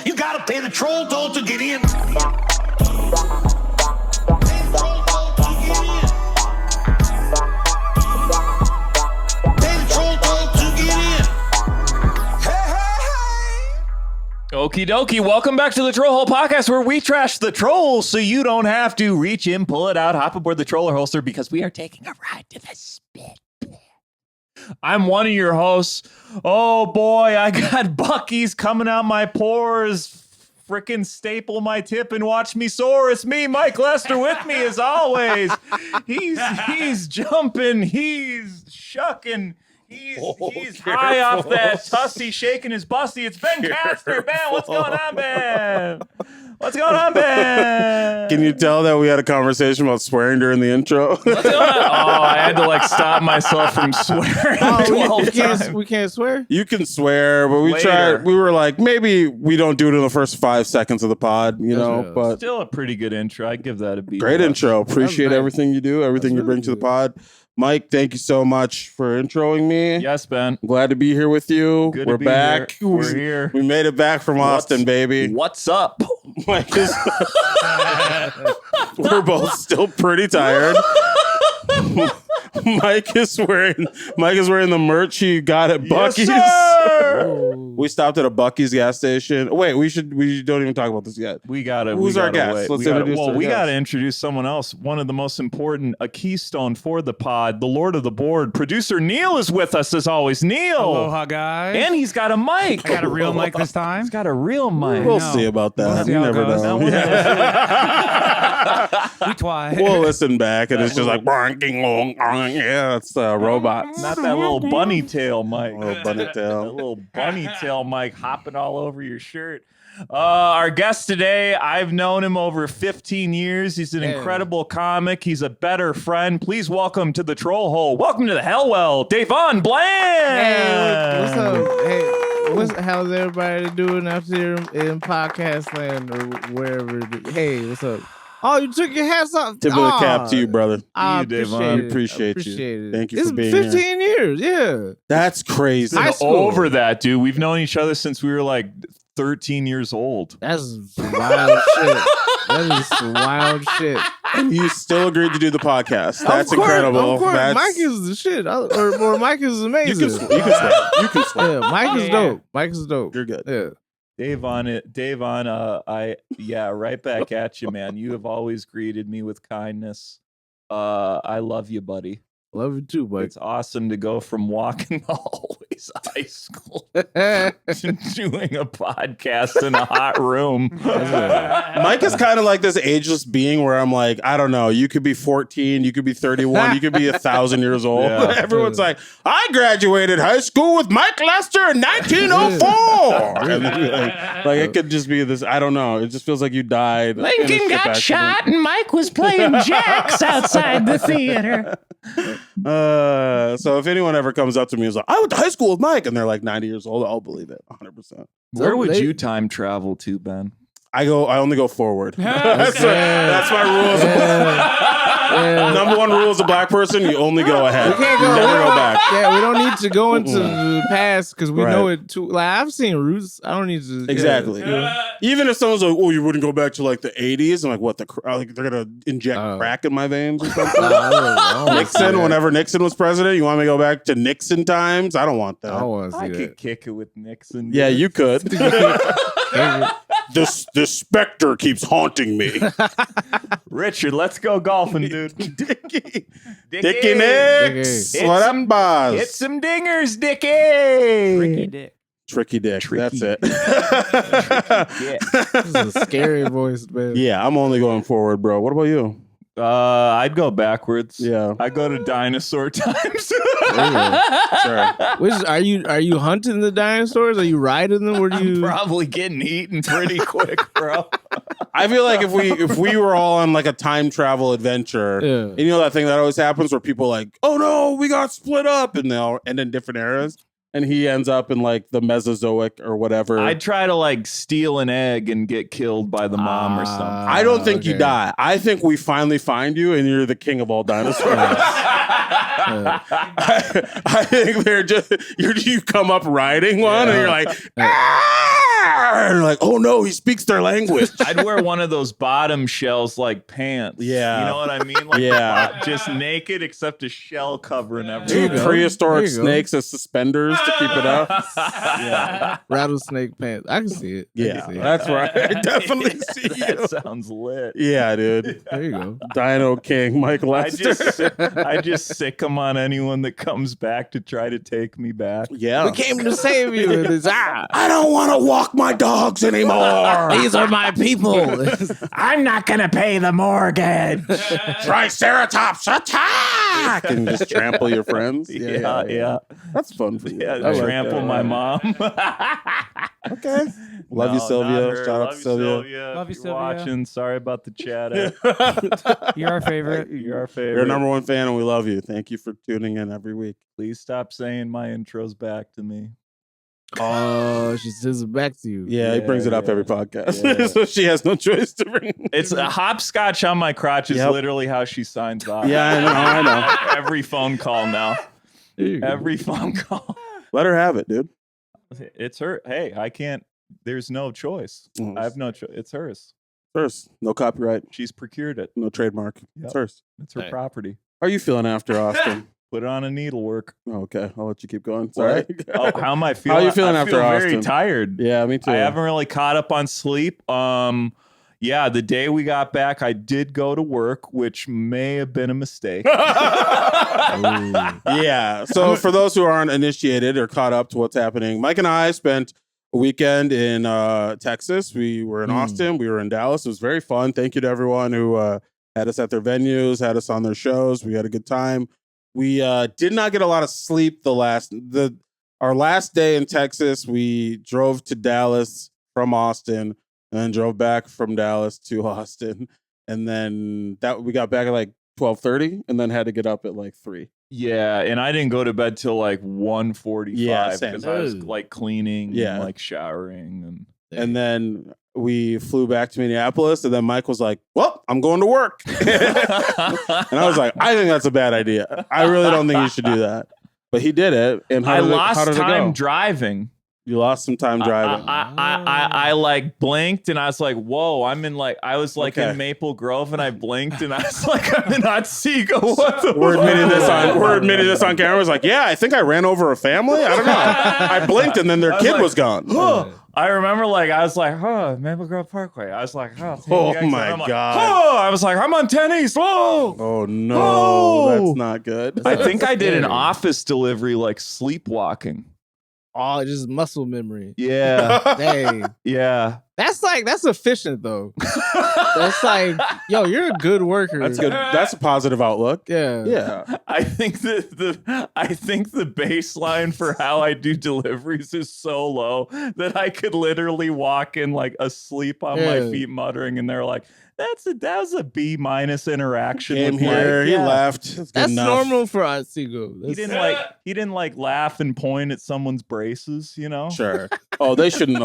You gotta pay the troll toll to get in. Okie dokie, welcome back to the Trollhole Podcast, where we trash the trolls so you don't have to reach in, pull it out, hop aboard the troller holster, because we are taking a ride to the spit pit. I'm one of your hosts. Oh boy, I got Buc-ees coming out my pores. Frickin' staple my tip and watch me soar. It's me, Mike Lester, with me as always. He's jumping, he's shucking. He's high off that tussy, shaking his busty. It's Ben Castor. Ben, what's going on, Ben? What's going on, Ben? Can you tell that we had a conversation about swearing during the intro? What's going on? Oh, I had to stop myself from swearing 12 times. We can't swear? You can swear, but we tried. We were like, maybe we don't do it in the first 5 seconds of the pod, you know. But still a pretty good intro. I'd give that a B. Great intro. Appreciate everything you do, everything you bring to the pod. Mike, thank you so much for introing me. Yes, Ben. Glad to be here with you. Good We're to be back. Here. We're here. We made it back from Austin, baby. What's up? Mike is we're both still pretty tired. Mike is wearing the merch he got at Buc-ees. Yes, we stopped at a Buc-ees gas station. Wait, we don't even talk about this yet. Who's our guest? Let's introduce our guest. We gotta introduce someone else. One of the most important, a keystone for the pod, the Lord of the Board. Producer Neil is with us as always. Neil. Aloha, guys. And he's got a mic. I got a real mic this time. He's got a real mic. We'll see about that. We'll see You how it never goes. know. We try. We'll listen back, and it's just like, yeah, it's robots. Not that little bunny tail mic. Little bunny tail. That little bunny tail mic hopping all over your shirt. Our guest today, I've known him over 15 years. He's an incredible comic. He's a better friend. Please welcome to the Troll Hole. Welcome to the Hellwell, Devohn Bland. Hey, what's up? Hey, how's everybody doing out there in podcast land or wherever? Hey, what's up? Oh, you took your hats off. Tip of the cap to you, brother. I Appreciate you. Thank you for being here. It's been 15 here. years, yeah. That's crazy. High school. Over that, dude. We've known each other since we were like 13 years old. That's wild shit. That is wild shit. And you still agreed to do the podcast. That's incredible. Of course. Mike is the shit. Or Mike is amazing. You can swear. Yeah, Mike is dope. Mike is dope. You're good. Yeah. Devohn, right back at you, man. You have always greeted me with kindness. I love you, buddy. Love you too, buddy. It's awesome to go from walking the hallways of high school to doing a podcast in a hot room. Mike is kind of like this ageless being where I'm like, I don't know. You could be 14, you could be 31, you could be 1,000 years old. Yeah. Everyone's like, I graduated high school with Mike Lester in 1904. And then, like it could just be this. I don't know. It just feels like you died. Lincoln got shot and Mike was playing jacks outside the theater. So if anyone ever comes up to me and is like, I went to high school with Mike, and they're like 90 years old, I'll believe it 100%. Where would you time travel to, Ben? I only go forward. That's my rules. Number one rule as a black person, you only go ahead. We can't you never go back. Yeah, we don't need to go into the past because we know it too. Like I've seen roots. I don't need to. Exactly. Yeah. Even if someone's like, "Oh, you wouldn't go back to like the '80s," I'm like, "What? Like they're gonna inject crack in my veins or something?" Nixon, whenever Nixon was president, you want me to go back to Nixon times? I don't want that. I don't want to see I that. could kick it with Nixon. Yeah, you could. This specter keeps haunting me. Richard, let's go golfing, dude. Dickie Nix. What up, boss? Hit some dingers, Dickie. Tricky dick. That's it. This is a scary voice, man. Yeah, I'm only going forward, bro. What about you? I'd go backwards. Yeah. I go to dinosaur times. Sure. Are you hunting the dinosaurs? Are you riding them? Where do you? I'm probably getting eaten pretty quick, bro. I feel like if we were all on like a time travel adventure, and you know that thing that always happens where people are like, oh no, we got split up, and they all end in different eras. And he ends up in like the Mesozoic or whatever. I'd try to like steal an egg and get killed by the mom or something. I don't think you die. I think we finally find you and you're the king of all dinosaurs. I think they're just you come up riding one and you're like, ah! like, oh no, he speaks their language. I'd wear one of those bottom shells like pants. Yeah. You know what I mean? Like Yeah. just naked except a shell covering Dude, everything. prehistoric There you go. snakes as suspenders to keep it up. Yeah. Rattlesnake pants. I can see it. I Yeah, can see it. that's right. I definitely see you. That sounds lit. Yeah, dude. There you go. Dino King, Mike Lester. I just sick them on anyone that comes back to try to take me back. Yeah. We came to save you. And it's, I don't want to walk my dogs anymore. these are my people. I'm not gonna pay the mortgage. Triceratops attack! And just trample your friends. Yeah. That's fun for you. Yeah, I like trample that. my mom. Okay. Love you, No, Sylvia. not her. Shout out Love to you, Sylvia. Love you, If you're Sylvia. watching. Sorry about the chat. You're our favorite. You're our favorite. You're our #1 fan, and we love you. Thank you for tuning in every week. Please stop saying my intros back to me. Oh, she sends it back to you. Yeah, he brings it up yeah. every podcast, Yeah. so she has no choice to bring. It's a hopscotch on my crotch is Yep. literally how she signs off. Yeah, I know. Every phone call now. There you go. Every phone call. Let her have it, dude. It's her. Hey, I can't. There's no choice. I have no choice. It's hers. First, no copyright, She's procured it. no trademark. Yep. It's hers. It's her Hey. property. How are you feeling after Austin? Put it on a needlework. Okay, I'll let you keep going. Sorry. Oh, how am I feeling? How you feeling I after feel very Austin? tired. Yeah, me too. I haven't really caught up on sleep. Yeah, the day we got back, I did go to work, which may have been a mistake. Yeah. So for those who aren't initiated or caught up to what's happening, Mike and I spent a weekend in Texas. We were in Austin. We were in Dallas. It was very fun. Thank you to everyone who had us at their venues, had us on their shows. We had a good time. We did not get a lot of sleep our last day in Texas. We drove to Dallas from Austin and then drove back from Dallas to Austin. And then we got back at like 12:30 and then had to get up at like 3. Yeah, and I didn't go to bed till like 1:45 Yeah, same. because I was like cleaning Yeah. and like showering And then we flew back to Minneapolis, and then Mike was like, well, I'm going to work. And I was like, I think that's a bad idea. I really don't think you should do that. But he did it. And I how lost did it time go? driving. You lost some time driving. I like blinked and I was like, whoa, I was like Okay. in Maple Grove and I blinked and I was like, I'm in Otsego. What the We're admitting this fuck? on camera. I was like, yeah, I think I ran over a family. I don't know. I blinked and then their was kid like, was gone. I remember I was like, Maple Grove Parkway. I was like, Oh my I'm like, God. I was like, I'm on 10 East. Whoa. Oh no, Oh. that's not good. I think I did an scary. office delivery like sleepwalking. Oh, just muscle memory. Yeah. Dang. Yeah. That's efficient though. That's like, yo, you're a good worker. That's good. That's a positive outlook. Yeah. Yeah. I think the baseline for how I do deliveries is so low that I could literally walk in like asleep on my Yeah. feet muttering and they're like, that was a B- interaction. Came with Mike." here, he Yeah. left. That's good That's enough. normal for Otsego. He didn't like laugh and point at someone's braces, you know? Sure. Oh, they shouldn't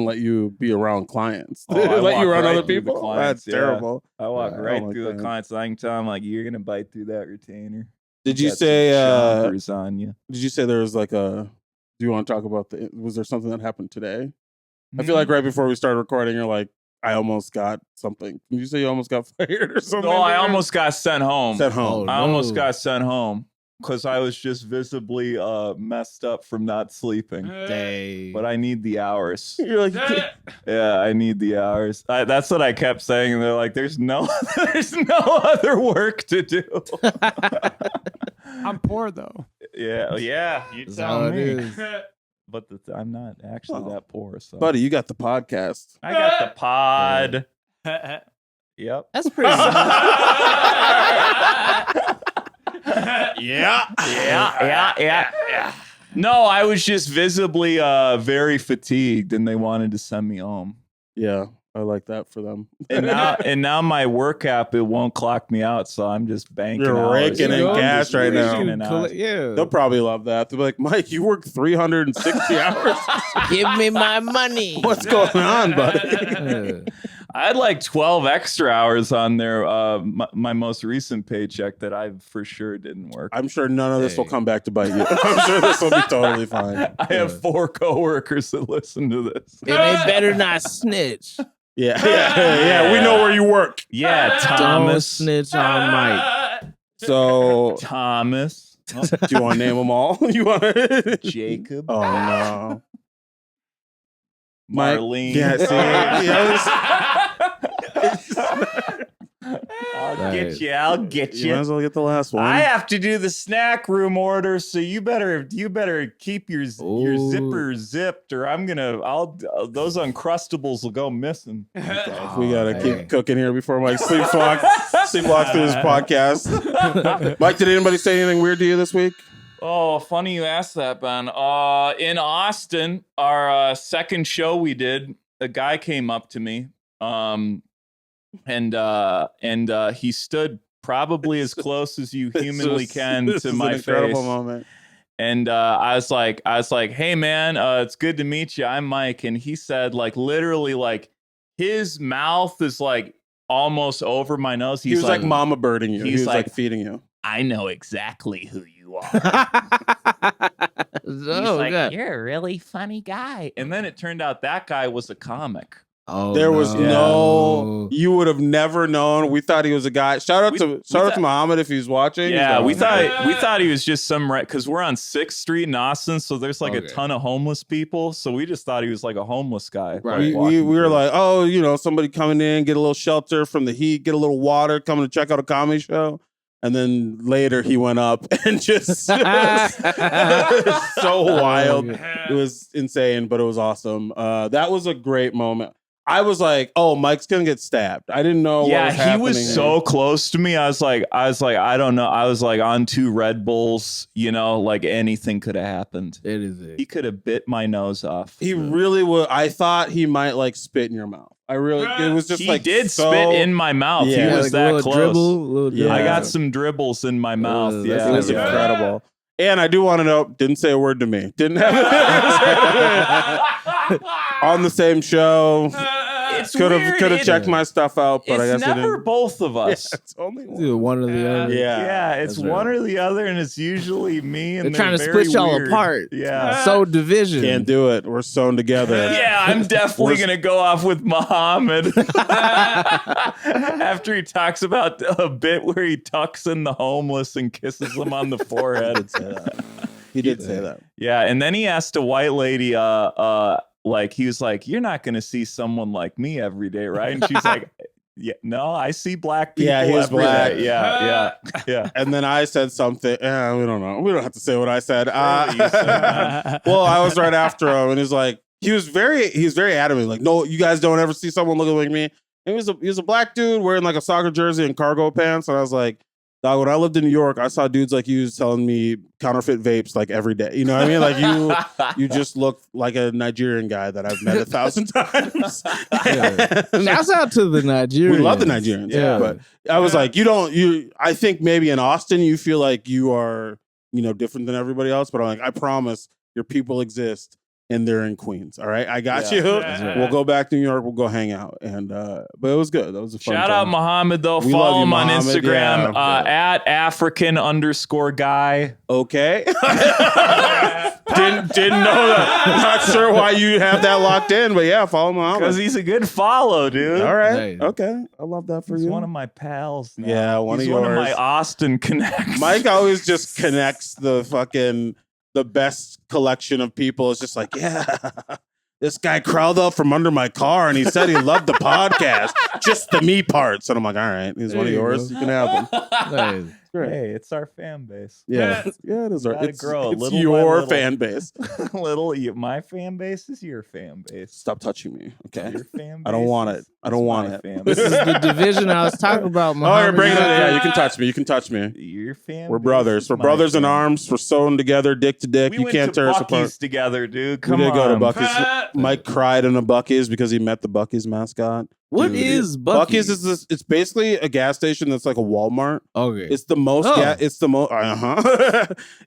let you be around clients. Oh, I They let walk you around right other through the people. clients, That's yeah. terrible. I walk Yeah, I right don't like through that. the clients and I can tell them like, you're gonna bite through that retainer. Did you Got say some chompers on you? did you say there was like do you want to talk about was there something that happened today? I feel like right before we started recording, you're like, I almost got something. Did you say you almost got fired or something? No, I almost got sent home. sent home. Oh, I almost no. got sent home because I was just visibly messed up from not sleeping. Dang. But I need the hours. You're like, Yeah, I need the hours. That's what I kept saying. And they're like, there's no other work to do. I'm poor though. Yeah, you That's tell how it me. is. But I'm not actually Oh. that poor. So buddy, you got the podcast. I got the pod. Yep. That's pretty Yeah. No, I was just visibly very fatigued, and they wanted to send me home. Yeah, I like that for them. And now my work app, it won't clock me out, so I'm just banking. You're hours. raking in I'm cash just right now. raking in hours. Yeah. They'll probably love that. They'll be like, Mike, you worked 360 hours. Give me my money. What's going on, buddy? Yeah. I had like 12 extra hours on there. My most recent paycheck that I for sure didn't work. I'm sure none of this will come back to bite you. I'm sure this will be totally fine. I have 4 coworkers that listen to this. And they better not snitch. Yeah. We know where you work. Yeah, Don't Thomas. snitch on Mike. So, Thomas. do you want to name them all? You want to? Jacob. Oh no. Marlene. Yeah, see, I'll get you. I'll get you might you. as well get the last one. I have to do the snack room order, so you better keep your zipper zipped, or those Uncrustables will go missing. We gotta keep cooking here before Mike sleepwalks through this podcast. Mike, did anybody say anything weird to you this week? Oh, funny you asked that, Ben. In Austin, our second show we did, a guy came up to me, and he stood probably as close as you humanly can to my face. Incredible moment. And I was like, hey man, it's good to meet you. I'm Mike. And he said, like, literally, like, his mouth is like almost over my nose. He was like mama birding you. He was like feeding you. I know exactly who you are. He's like, God. you're a really funny guy. And then it turned out that guy was a comic. Oh, There was you would have never known. We thought he was a guy. Shout out to Muhammad if he's watching. Yeah, we thought he was just some because we're on 6th Street in Austin, so there's like a ton of homeless people. So we just thought he was like a homeless guy. Right. We were like, oh, somebody coming in, get a little shelter from the heat, get a little water, coming to check out a comedy show. And then later he went up and just so wild. It was insane, but it was awesome. That was a great moment. I was like, "Oh, Mike's gonna get stabbed." I didn't know. Yeah, what was he happening was so close to me. I was like, I don't know. I was like on 2 Red Bulls. Like anything could have happened. It is. He could have bit my nose off. He really would. I thought he might like spit in your mouth. It was just he like did so, spit in my mouth. Yeah, he was like that close. Dribble. Yeah. I got some dribbles in my mouth. It was incredible. And I do want to know, didn't say a word to me. Didn't have on the same show. Could have checked my stuff out, but I guess it's never both of us. Yeah, it's only One or the other. Yeah, it's one or the other, and it's usually me. And They're trying to very split y'all weird. apart. Yeah, So division. Can't do it. We're sewn together. Yeah, I'm definitely gonna go off with Muhammad after he talks about a bit where he tucks in the homeless and kisses them on the forehead. He did say that. Yeah, and then he asked a white lady, like he was like, "You're not gonna see someone like me every day, right?" And she's like, "Yeah, no, I see black people." Yeah, he was every black. day." Yeah. And then I said something. We don't know. We don't have to say what I said. Well, I was right after him, and he's like, he was very adamant. Like, no, you guys don't ever see someone looking like me. And he was a black dude wearing like a soccer jersey and cargo pants, and I was like, dog, when I lived in New York, I saw dudes like you telling me counterfeit vapes like every day. You know what I mean? Like you just look like a Nigerian guy that I've met 1,000 times. Shouts out to the Nigerians. We love the Nigerians. Yeah. But I was like, I think maybe in Austin you feel like you are, different than everybody else. But I'm like, I promise your people exist. And they're in Queens. All right, I got you. We'll go back to New York. We'll go hang out. And but it was good. That was a fun Shout time. out Muhammad though. We Follow love you, him on Muhammad. Instagram Yeah. at African_guy. Okay. Didn't know that. Not sure why you have that locked in, but yeah, follow Muhammad. Because he's a good follow, dude. All right. Nice. Okay. I love that for He's you. one of my pals now. Yeah, one He's of one of yours. my Austin connects. Mike always just connects the best collection of people. It's just like, yeah, this guy crawled up from under my car and he said he loved the podcast, just the me parts. And I'm like, all right, he's one of yours. You can have him. Nice. Great. Hey, it's our fan base. Yeah, it is. Gotta It's grow it's little by your little. fan base. My fan base is your fan base. Stop touching me, okay? Your fan base I don't want it. is I don't want my it. fan This base. is the division I was talking about. Oh, you're Muhammad. bringing it. Yeah, you can touch me. You can touch me. Your fan We're base brothers. is We're my brothers in fan. arms. We're sewn together, dick to dick. We You went can't to tear us Buc-ees apart. together, dude. We Come did go to on. Buc-ees. Mike cried in a Buc-ees because he met the Buc-ees mascot. What Dude, is Buc-ees? Buc-ees? Is this? It's basically a gas station that's like a Walmart. Okay. It's the most. Oh. It's the most.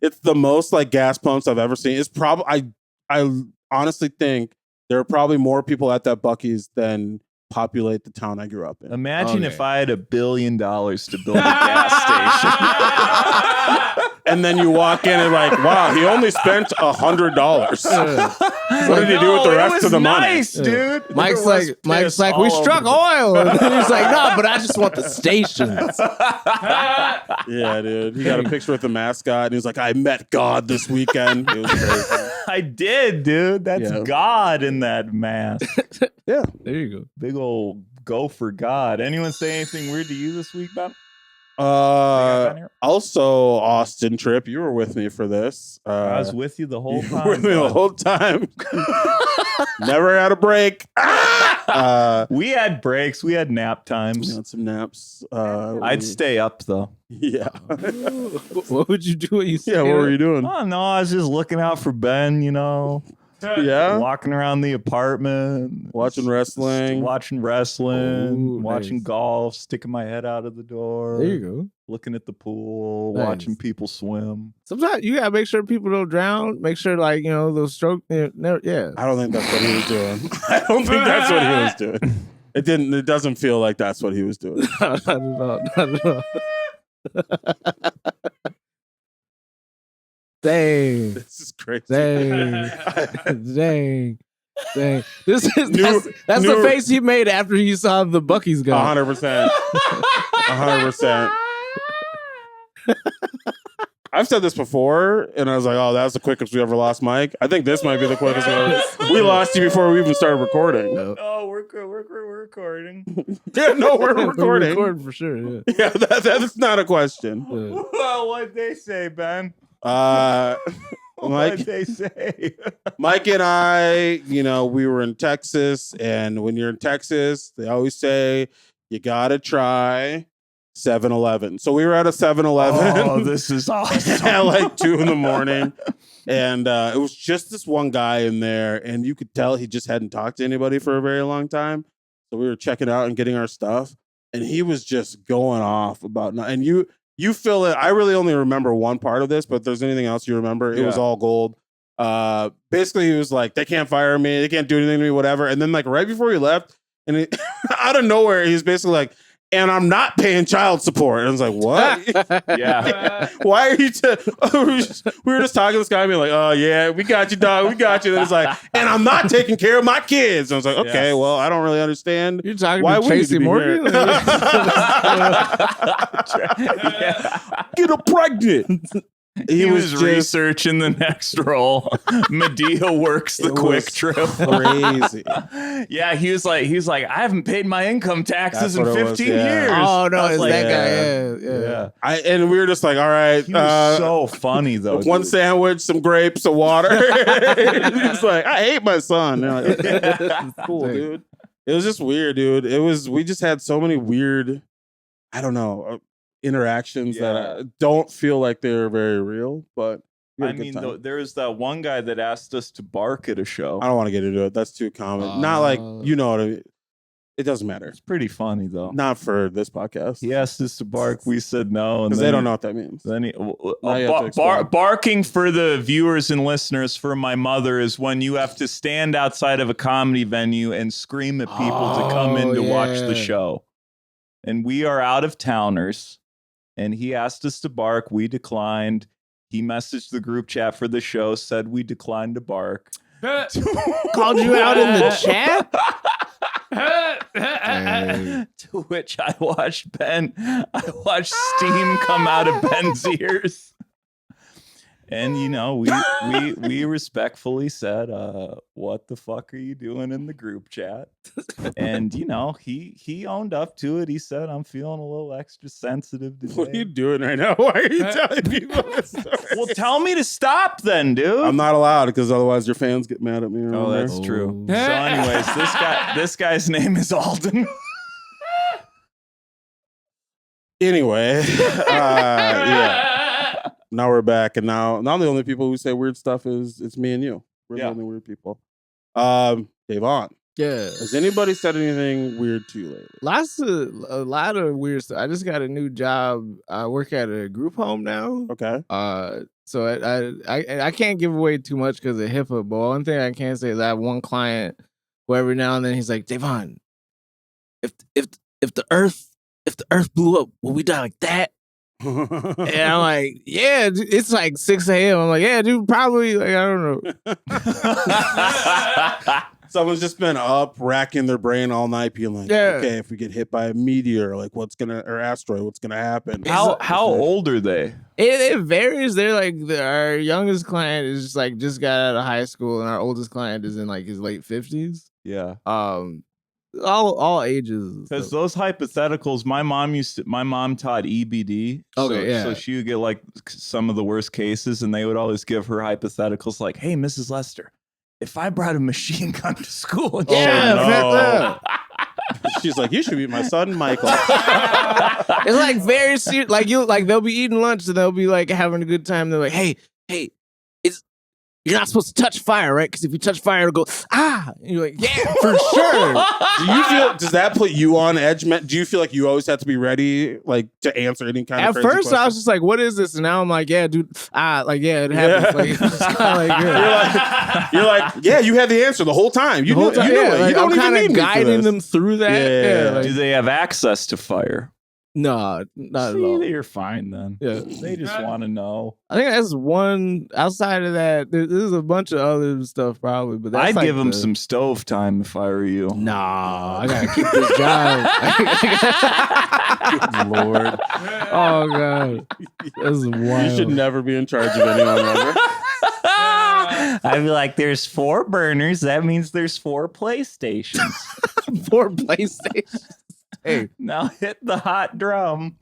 It's the most like gas pumps I've ever seen. It's probably. I honestly think there are probably more people at that Buc-ees than populate the town I grew up in. Imagine if I had $1 billion to build a gas station. And then you walk in and like, wow, he only spent $100. What did he do with the rest of the nice, money? dude. Mike's like, we struck oil. And he's like, no, but I just want the stations. Yeah, dude. He got a picture with the mascot, and he's like, I met God this weekend. It was crazy. I did, dude. That's God in that mask. Yeah. There you go. Big old go for God. Anyone say anything weird to you this week, Ben? Also, Austin Trip, you were with me for this. I was with you the whole You time. were with me the whole time. Never had a break. We had breaks. We had nap times. We had some naps. I'd stay up though. Yeah. What would you do? What were you doing? Oh no, I was just looking out for Ben. You know. Yeah. Walking around the apartment, Watching wrestling, watching Nice. golf, sticking my head out of the door. There you go. Looking at the pool, Nice. watching people swim. Sometimes you gotta make sure people don't drown. Make sure, like, those stroke. Never, yeah. I don't think that's what he was doing. I don't think that's what he was doing. It doesn't feel like that's what he was doing. Not at all. Not at all. Dang. This is crazy. Dang. Dang. Dang. That's New- the face he made after he saw the Buc-ees go. 100%. 100%. I've said this before, and I was like, "Oh, that was the quickest we ever lost Mike." I think this might be the quickest we lost you before we even started recording. Oh, we're recording. Yeah, no, we're We're recording. recording for sure. Yeah. Yeah, that's not a question. Well, what'd they say, Ben? Mike, What'd they say? Mike and I, we were in Texas, and when you're in Texas, they always say you gotta try 7-Eleven. So we were at a 7-Eleven. Oh, this is awesome. At like 2 a.m. And it was just this one guy in there, and you could tell he just hadn't talked to anybody for a very long time. So we were checking out and getting our stuff, and he was just going off about and you fill it. I really only remember one part of this, but if there's anything else you remember, it was all gold. Basically, he was like, they can't fire me, they can't do anything to me, whatever. And then like right before he left, and out of nowhere, he's basically like, and I'm not paying child support. And I was like, what? Yeah. Why are you? We were just talking to this guy, being like, oh yeah, we got you, dog, we got you. And it's like, and I'm not taking care of my kids. And I was like, okay, well, I don't really understand. You're talking Why to we need Tracy to be Morgan? here. Get her pregnant. He was just researching the next role. Medea works the It quick was trip. crazy. Yeah, he was like, I haven't paid my income taxes That's in what it was, 15 yeah. years. Oh no, I was it's like, that guy. Yeah. And we were just like, all right, He was so funny though. one dude. sandwich, some grapes, some water. He's like, I hate my son. And I'm like, okay, that's cool, dude. It was just weird, dude. We just had so many weird, I don't know, interactions that don't feel like they're very real, but we had a good time. there was that one guy that asked us to bark at a show. I don't want to get into it. That's too common. Not like, you know what I mean. It doesn't matter. It's pretty funny though. Not for this podcast. He asked us to bark. We said no, Because they don't know what that means. Then Now you have to explain. barking for the viewers and listeners for my mother is when you have to stand outside of a comedy venue and scream at people to come in to watch the show. And we are out of towners, and he asked us to bark. We declined. He messaged the group chat for the show, said we declined to bark. Called you out in the chat? To which I watched steam come out of Ben's ears. And we respectfully said, what the fuck are you doing in the group chat? And he owned up to it. He said, I'm feeling a little extra sensitive today. What are you doing right now? Why are you telling people this story? Well, tell me to stop then, dude. I'm not allowed because otherwise your fans get mad at me. Oh, that's true. So anyways, this guy's name is Alden. Anyway, yeah. Now we're back, and now the only people who say weird stuff it's me and you. We're the only weird people. Devohn, Yeah. has anybody said anything weird to you lately? A lot of weird stuff. I just got a new job. I work at a group home now. Okay. So I can't give away too much because of HIPAA, but one thing I can say is I have one client who every now and then he's like, Devohn, if the earth blew up, will we die like that? And I'm like, yeah, it's like 6 a.m. I'm like, yeah, dude, probably. Like, I don't know. Someone's just been up racking their brain all night, being like, okay, if we get hit by a meteor, like or asteroid, what's gonna happen? How old are they? It varies. They're like our youngest client is just got out of high school, and our oldest client is in like his late 50s. Yeah. All ages. Because those hypotheticals, my mom taught EBD. So she would get like some of the worst cases, and they would always give her hypotheticals like, hey, Mrs. Lester, if I brought a machine gun to school, She's like, you should meet my son, Michael. It's like very serious. Like they'll be eating lunch and they'll be like having a good time. They're like, hey, you're not supposed to touch fire, right? Because if you touch fire, it'll go, And you're like, yeah, for sure. Does that put you on edge? Do you feel like you always have to be ready, like, to answer any kind of crazy At first, question? I was just like, what is this? And now I'm like, yeah, dude, it happens. Like, it's just kinda like, You're like, yeah, you had the answer the whole time. You know it. Like, You don't I'm even need me for guiding this. them through that. Yeah. Like, do they have access to fire? no, not at all. You're fine then. Yeah. They just want to know. I think that's one. Outside of that, there's a bunch of other stuff probably, but that's I'd give them some stove time if I were you. Nah, I gotta keep this job. Good Lord. Oh god, that's wild. You should never be in charge of anyone ever. I'd be like, there's 4 burners. That means there's 4 PlayStations. 4 PlayStations. Hey, now hit the hot drum.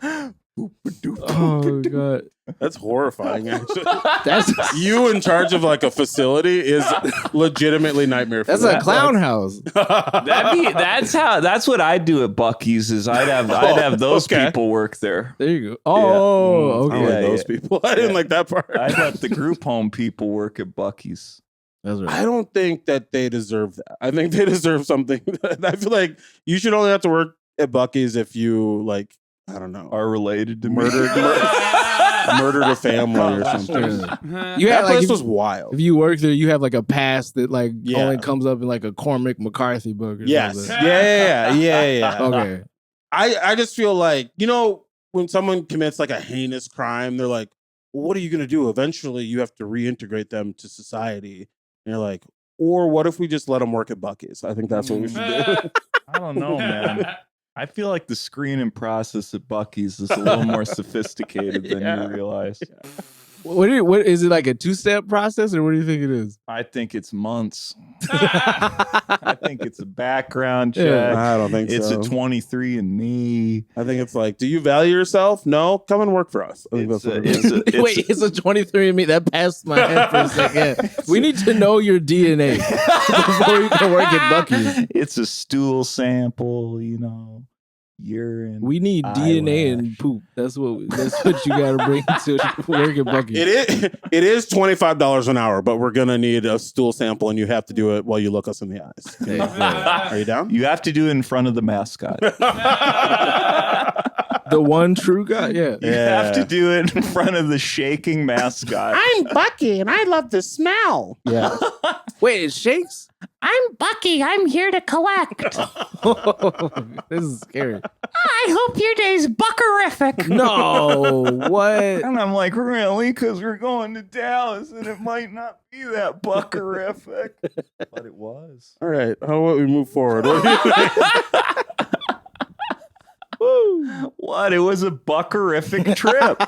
oh god, That's horrifying. Actually, that's you in charge of like a facility is legitimately nightmare. that's a clown house. That's what I'd do at Buc-ees. Is I'd have those people work there. There you go. Oh, I okay. like those people. I didn't like that part. I'd let the group home people work at Buc-ees. That's right. I don't think that they deserve that. I think they deserve something. I feel like you should only have to work at Buc-ees if you, like, I don't know, Are related to murdered a family or something. You That had like place was wild. if you work there, you have like a pass that like Yeah. only comes up in like a Cormac McCarthy book. Or Yes. something. Yeah. Okay. I just feel like, when someone commits like a heinous crime, they're like, well, what are you going to do? Eventually, you have to reintegrate them to society. And you're like, or what if we just let them work at Buc-ees? I think that's what we should do. I don't know, man. I feel like the screening process at Buc-ees is a little more sophisticated than you realize. What is it, like a 2-step process, or what do you think it is? I think it's months. I think it's a background check. I don't think It's so. a 23andMe. I think it's like, do you value yourself? No, come and work for us. I think that's what it is. Wait, it's a 23andMe. That passed my head for a second. We need to know your DNA before you can work at Buc-ee's. It's a stool sample, urine. We need DNA and poop. That's what you got to bring to work at Buc-ee's. It is $25 an hour, but we're gonna need a stool sample, and you have to do it while you look us in the eyes. Okay. Are you down? You have to do it in front of the mascot. The one true guy. Yeah. You have to do it in front of the shaking mascot. I'm Bucky, and I love the smell. Yeah. Wait, it shakes? I'm Bucky. I'm here to collect. This is scary. I hope your day's buckerific. No, what? And I'm like, really? Because we're going to Dallas, and it might not be that buckerific. But it was. All right, how about we move forward? What do you think? What? It was a buckerific trip.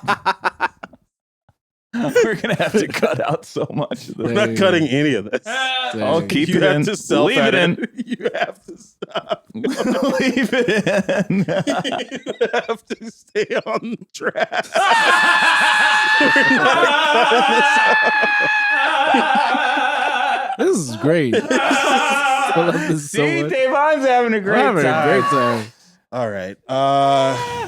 We're going to have to cut out so much of I'm this. not cutting any of this. I'll keep You it have in. to self Leave it in. You have to stop. Leave it in. You have to stay on track. This is great. I love this so See, much. Devohn's having a We're great having time. a great time. All right.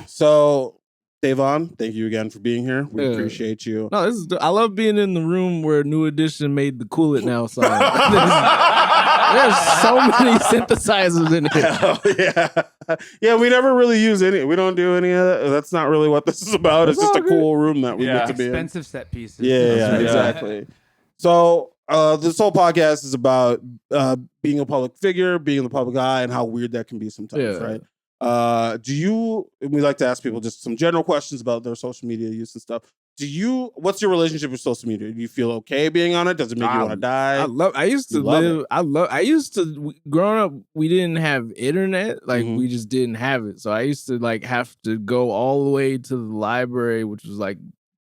So Devohn, thank you again for being here. We Yeah. appreciate you. No, this is. I love being in the room where New Edition made the Cool It Now song. There's so many synthesizers in here. Oh, yeah. We never really use any. We don't do any of that. That's not really what this is about. It's just a cool room that we get to be in. Expensive set pieces. Yeah, exactly. So this whole podcast is about being a public figure, being in the public eye, and how weird that can be sometimes, right? We like to ask people just some general questions about their social media use and stuff. What's your relationship with social media? Do you feel okay being on it? Does it make you want to die? Growing up, we didn't have internet. Like we just didn't have it. So I used to like have to go all the way to the library, which was like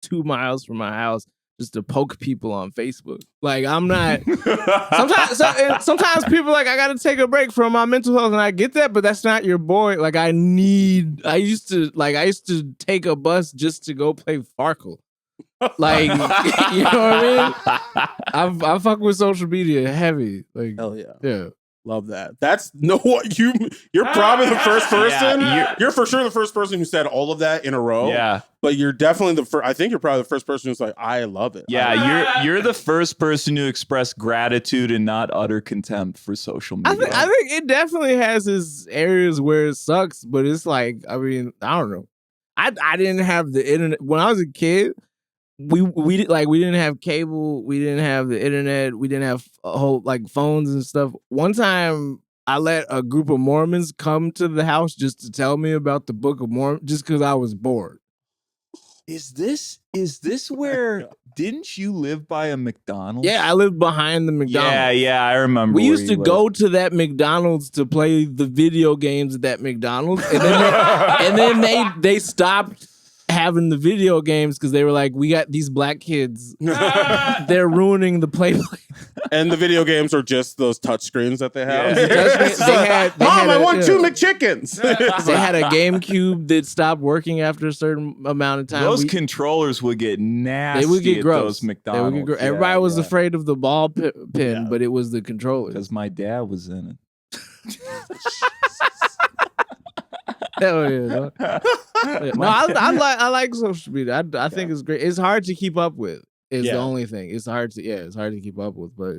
2 miles from my house, just to poke people on Facebook. Like I'm not. Sometimes people are like, I got to take a break from my mental health, and I get that, but that's not your boy. Like I used to take a bus just to go play Farkle. Like you know what I mean? I fuck with social media heavy. Like hell yeah, yeah. Love that. You're probably the first person. Yeah, you're for sure the first person who said all of that in a row. Yeah. But you're definitely the first. I think you're probably the first person who's like, I love it. Yeah, you're the first person to express gratitude and not utter contempt for social media. I think it definitely has its areas where it sucks, but it's like, I mean, I don't know. I didn't have the internet when I was a kid. We didn't have cable, we didn't have the internet, we didn't have a whole like phones and stuff. One time I let a group of Mormons come to the house just to tell me about the Book of Mormon just because I was bored. Is this where didn't you live by a McDonald's? Yeah, I lived behind the McDonald's. Yeah, I remember. We used to go to that McDonald's to play the video games at that McDonald's, and then they stopped having the video games because they were like, we got these black kids, they're ruining the play. And the video games are just those touch screens that they have. Mom, I want 2 McChickens. They had a GameCube that stopped working after a certain amount of time. Those controllers would get nasty. They would get gross. Those McDonald's. Everybody was afraid of the ball pin, but it was the controllers. Because my dad was in it. Hell yeah! No, I like social media. I think it's great. It's hard to keep up with. Is the only thing. It's hard to keep up with. But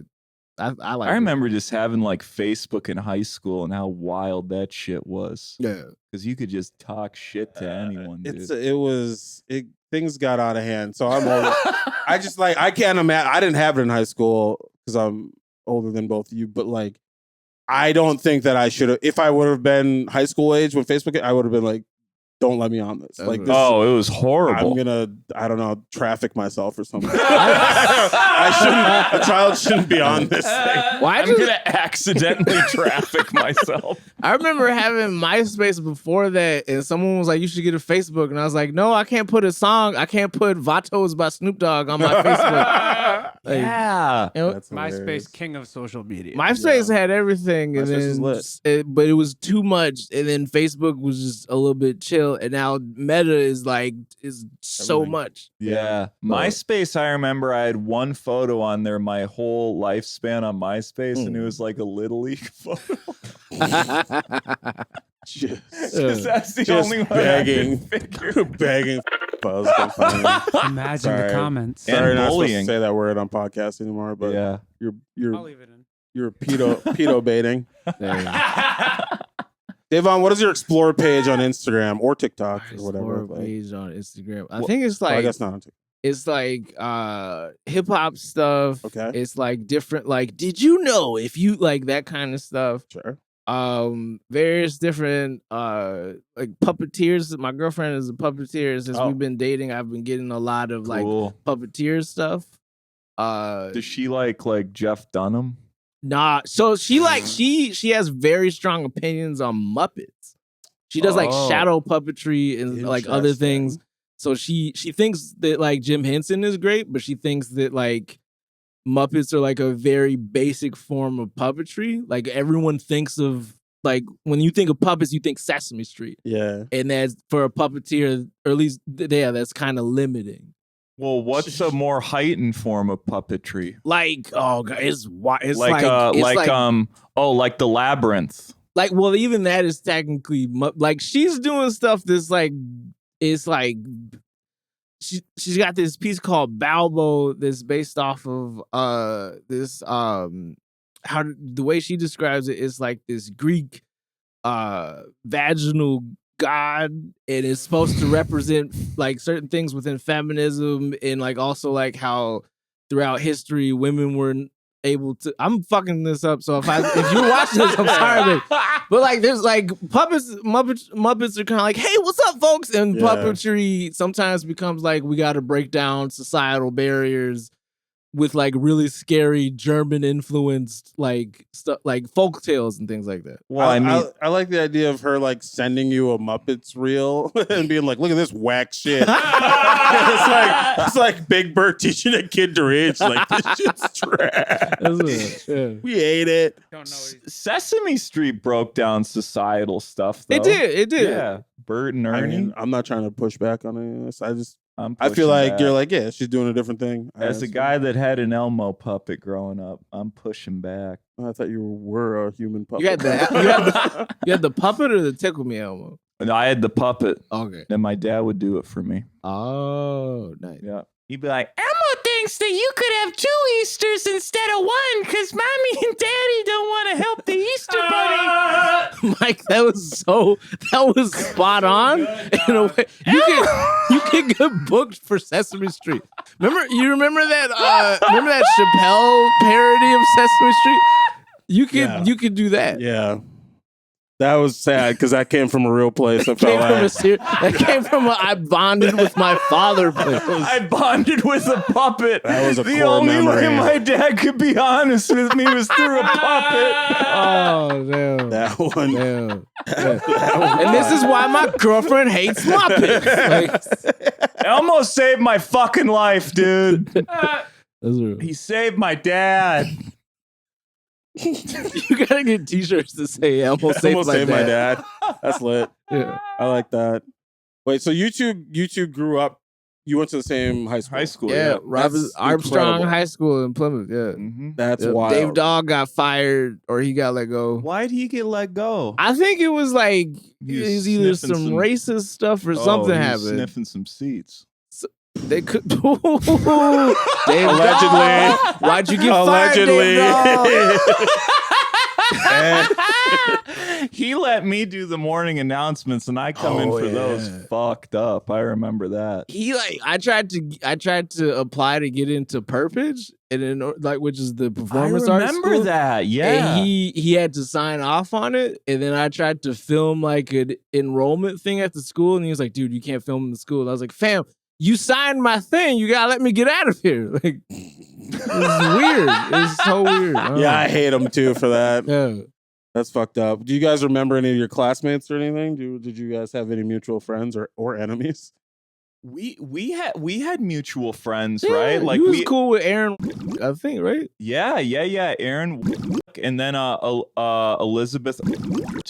I like. I remember just having like Facebook in high school and how wild that shit was. Yeah, because you could just talk shit to anyone. Things got out of hand. So I'm older. I can't imagine. I didn't have it in high school because I'm older than both of you. But like, I don't think that I should have. If I would have been high school age when Facebook, I would have been like, "Don't let me on this." Like, it was horrible. I'm gonna, I don't know, traffic myself or something. I shouldn't. A child shouldn't be on this thing. I'm gonna accidentally traffic myself. I remember having MySpace before that, and someone was like, "You should get a Facebook," and I was like, "No, I can't put a song. I can't put Vatos by Snoop Dogg on my Facebook." Like, yeah, That's MySpace, hilarious. king of social media. MySpace had everything, and MySpace was lit. but it was too much, and then Facebook was just a little bit chill, and now Meta is so Everything. much. Yeah. MySpace, I remember I had one photo on there my whole lifespan on MySpace, and it was like a Little League photo. Because that's the only one begging, I can figure. begging. Imagine the comments. Sorry, And not supposed to bullying. say that word on podcast anymore. But Yeah. I'll leave it in. you're pedo baiting. Devon, what is your explore page on Instagram or TikTok or whatever? Explore page on Instagram. I Well, think it's I like guess not on TikTok. it's like hip hop stuff. Okay. It's like different. Like, did you know if you like that kind of stuff? Sure. Various different like puppeteers. My girlfriend is a puppeteer. Since we've been dating, I've been getting a lot of like puppeteer stuff. Does she like Jeff Dunham? Nah, so she she has very strong opinions on Muppets. She does like shadow puppetry and like other things. So she thinks that like Jim Henson is great, but she thinks that like Muppets are like a very basic form of puppetry. Like everyone thinks of like when you think of puppets, you think Sesame Street. Yeah. And that's for a puppeteer, or at least that's kind of limiting. Well, what's a more heightened form of puppetry? Like, oh god, it's like like the Labyrinth. Like, well, even that is technically like she's doing stuff that's like it's like she's got this piece called Balbo that's based off of this how the way she describes it is like this Greek vaginal god, and it's supposed to represent like certain things within feminism and like also like how throughout history, women were able to. I'm fucking this up. So if you're watching this, I'm sorry. But like, there's like Muppets are kind of like, hey, what's up, folks? And puppetry sometimes becomes like we got to break down societal barriers with like really scary German influenced like stuff like folk tales and things like that. Well, I like the idea of her like sending you a Muppets reel and being like, look at this whack shit. it's like Big Bird teaching a kid to read. Like, this shit's trash. We hate it. Don't know. Sesame Street broke down societal stuff, though. It did. Yeah. Bert and Ernie. I mean, I'm not trying to push back on any of this. I feel pushing like back. you're like, yeah, she's doing a different thing. As a guy that had an Elmo puppet growing up, I'm pushing back. I thought you were a human puppet. You had the puppet or the Tickle Me Elmo? No, I had the puppet, Okay. and my dad would do it for me. Oh, nice. Yeah. He'd be like, Elmo thinks that you could have 2 Easters instead of 1 because Mommy and Daddy don't want to help the Easter Bunny. Mike, that was spot on in a way. You can get booked for Sesame Street. Remember that Chappelle parody of Sesame Street? You could do that. Yeah. That was sad because that came from a real place. I felt That came from I bonded with my father place. I bonded with a puppet. That was a the core only memory. way my dad could be honest with me was through a puppet. Oh, no. that one. Damn. And this is why my girlfriend hates Muppets. Like, Elmo saved my fucking life, dude. that's real. He saved my dad. You gotta get t-shirts that say Elmo saved my dad. That's lit. Yeah. I like that. Wait, so you two grew up. You went to the same high school. High school, Yeah, yeah. Robert That's Armstrong incredible. High School in Plymouth. Yeah, Mm-hmm. That's Yep. wild. Dave Dogg got fired or he got let go. Why'd he get let go? I think it was like He was it was either sniffing some some- racist stuff or something he was happened. Sniffing some seats. They could. Dave Allegedly. Dogg, why'd you get Allegedly. fired, Dave Dogg? He let me do the morning announcements, and I come in for those fucked up. I remember that. He like I tried to apply to get into Purpage and then like which is the performance I arts remember school. that. Yeah. And he had to sign off on it, and then I tried to film like an enrollment thing at the school, and he was like, "Dude, you can't film in the school." And I was like, "Fam, you signed my thing. You gotta let me get out of here." Like, it's weird. It's so weird. Yeah, I hate him too for that. Yeah. That's fucked up. Do you guys remember any of your classmates or anything? Did you guys have any mutual friends or enemies? we had mutual friends, right? Like he was cool with Aaron, I think, right? Yeah. Aaron, and then Elizabeth.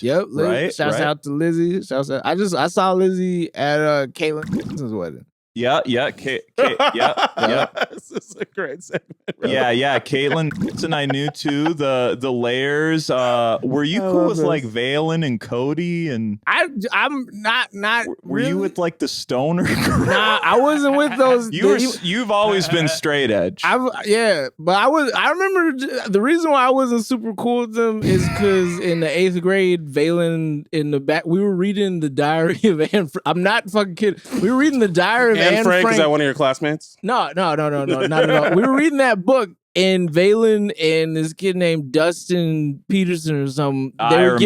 Yep. Right. Shouts out to Lizzie. I saw Lizzie at Caitlin's wedding. Yeah. Yeah. This is a great segment. Bro. Yeah. Caitlin and I knew too. The layers. Were you cool with like Valen and Cody and? I'm not. Were really? you with like the stoner group? Nah, I wasn't with those. You've always been straight edge. But I remember the reason why I wasn't super cool with them is because in the 8th grade, Valen in the back, we were reading the diary of Anne. I'm not fucking kidding. We were reading the diary of Anne Anne Frank, Frank. is that one of your classmates? No, not at all. We were reading that book, and Valen and this kid named Dustin Peterson or something. They were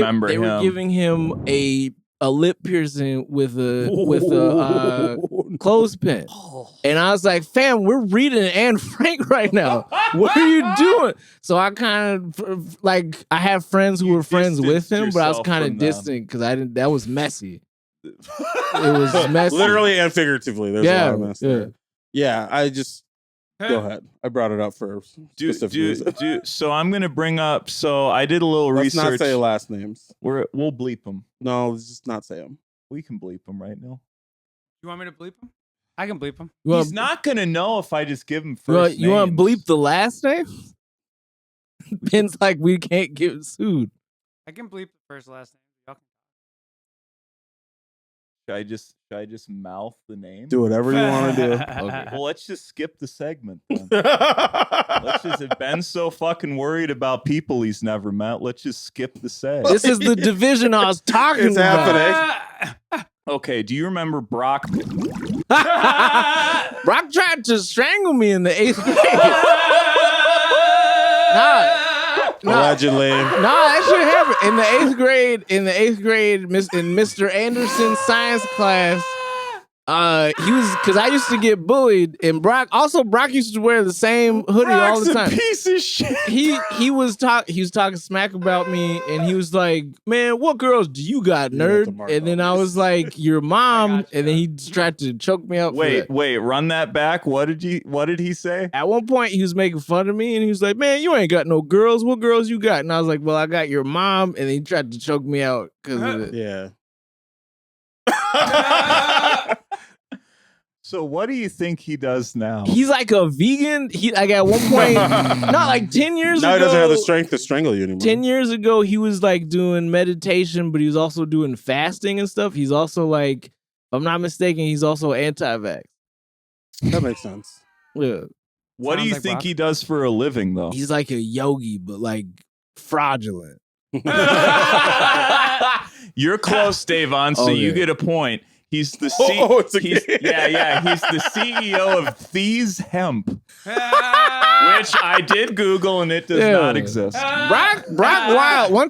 giving him a lip piercing with a clothespin, and I was like, "Fam, we're reading Anne Frank right now. What are you doing?" So I kind of like I have friends who were friends with him, but I was kind of distant because I didn't. That was messy. It was messy, Literally and figuratively. There's a lot of mess there. Yeah. I just go ahead. I brought it up for specific reason. So I'm gonna bring up. So I did a little Let's research. not say last names. We'll bleep them. No, let's just not say them. We can bleep them right now. You want me to bleep him? I can bleep him. He's not gonna know if I just give him first. You want to names. bleep the last name? Ben's like, we can't get sued. I can bleep the first last name. Y'all can- Should I just mouth the name? Do whatever you want to do. Okay. Well, let's just skip the segment then. Let's just. If Ben's so fucking worried about people he's never met, let's just skip the seg. This is the division I was talking It's about. happening. Okay, do you remember Brock? Brock tried to strangle me in the 8th grade. Allegedly. That shit happened in the 8th grade. In the 8th grade, in Mr. Anderson's science class, he was because I used to get bullied, and Brock used to wear the same hoodie all the time. A piece of shit. He was talking smack about me, and he was like, "Man, what girls do you got, nerd?" And then I was like, "Your mom." And then he tried to choke me out. Wait, run that back. What did he say? At one point, he was making fun of me, and he was like, "Man, you ain't got no girls. What girls you got?" And I was like, "Well, I got your mom." And then he tried to choke me out because of it. Yeah. So what do you think he does now? He's like a vegan. He like at one point, not like 10 years ago. Now he doesn't have the strength to strangle you anymore. 10 years ago, he was like doing meditation, but he was also doing fasting and stuff. He's also like, if I'm not mistaken, he's also anti-vax. That makes sense. Yeah. What do you like think Brock. he does for a living, though? He's like a yogi, but like fraudulent. You're close, Devohn, so you get a point. He's the it's a he's game. he's the CEO of Thieves Hemp, which I did Google and it does not exist. Brock Wild. One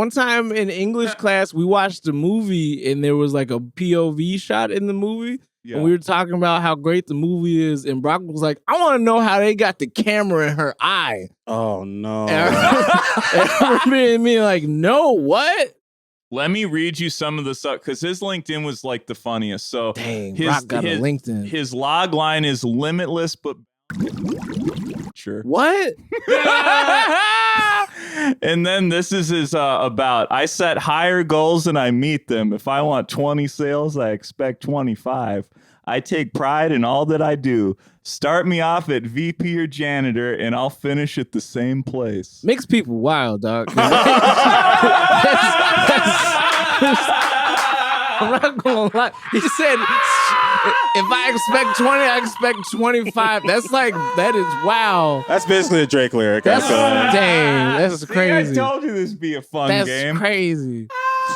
time in English class, we watched a movie and there was like a POV shot in the movie. Yeah. And we were talking about how great the movie is, and Brock was like, "I want to know how they got the camera in her eye." Oh no. And I remember me like, "No, what?" Let me read you some of the stuff because his LinkedIn was like the funniest. So Dang, Brock got a LinkedIn. His log line is limitless, but sure. What? And then this is his about. I set higher goals and I meet them. If I want 20 sales, I expect 25. I take pride in all that I do. Start me off at VP or janitor, and I'll finish at the same place. Makes people wild, dog. I'm not gonna lie. He said, if I expect 20, I expect 25. That is wow. That's basically a Drake lyric. That's dang. That's crazy. I told you this would be a fun That's game. crazy.